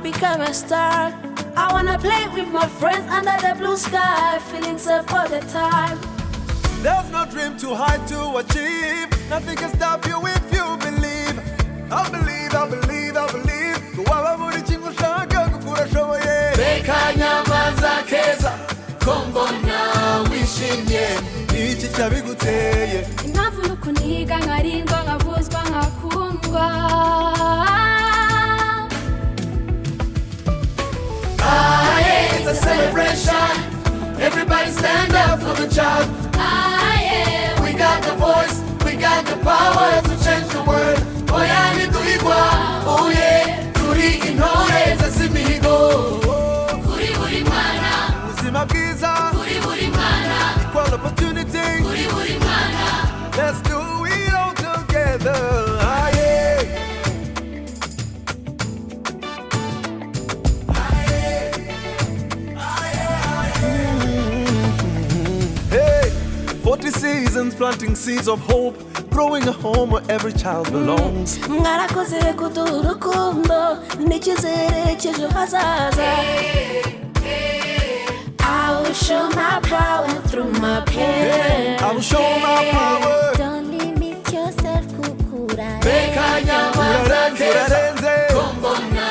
become a star. I wanna play with my friends under the blue sky, feeling safe all the time. There's no dream too high to achieve. Nothing can stop you if you believe. I believe, I believe, I believe. Kuwaba muri chingu shaka kukurashoboye. Reka nyamaza keza kombona wishimye. Iki cyabiguteye. Impamvu nuko niga nkarindwa nkavuzwa nkakundwa. It's a celebration. Everybody stand up for the child. We got the voice, we got the power to change the world. Oyani tuigwa, oh yeah. Kuri intore zasimigo. Kuri Buri Mwana. Uzima bwiza. Kuri Buri Mwana. Equal opportunity. Kuri Buri Mwana. Let's do it all together. Hey, 40 seasons planting seeds of hope, growing a home where every child belongs. Mwarakoze kuduha urukundo n'icyizere cy'ejo hazaza. I will show my power through my pain. I will show my power. Don't limit yourself, kukura. Reka nyamaza keza kombona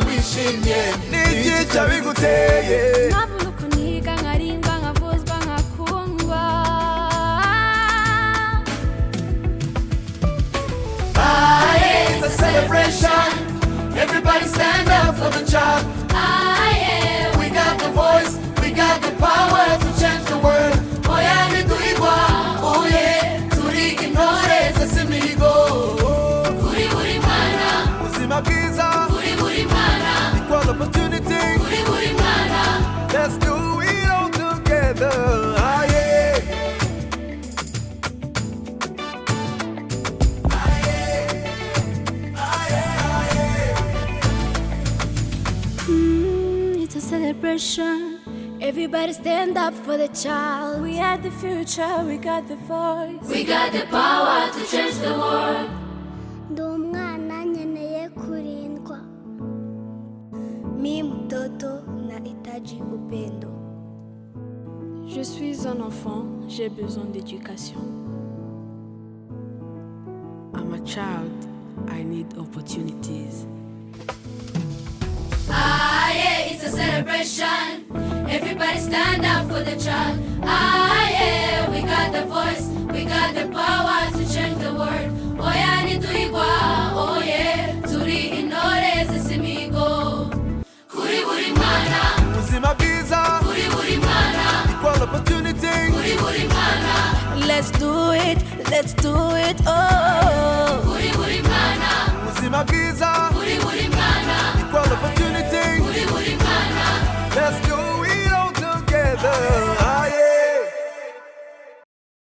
wishimye. Niki cyabiguteye. Impamvu nuko niga nkarindwa nkavuzwa nkakundwa. It's a celebration. Everybody stand up for the child. We got the voice, we got the power to change the world. Oyani tuigwa, oh yeah. Turi intore zasimigo. Kuri Buri Mwana. Uzima bwiza. Kuri Buri Mwana. Equal opportunity. Kuri Buri Mwana. Let's do it all together. It's a celebration. Everybody stand up for the child. We are the future, we got the voice. We got the power to change the world. Ndi umwana nkeneye kurindwa. Mi mtoto nahitaji upendo. Je suis un enfant, j'ai besoin d'éducation. I'm a child, I need opportunities. Yeah, it's a celebration. Everybody stand up for the child. Yeah, we got the voice, we got the power to change the world. Oyani tuigwa, oh yeah. Turi intore zasimigo. Kuri Buri Mwana. Uzima bwiza. Kuri Buri Mwana. Equal opportunity. Kuri Buri Mwana. Let's do it, oh.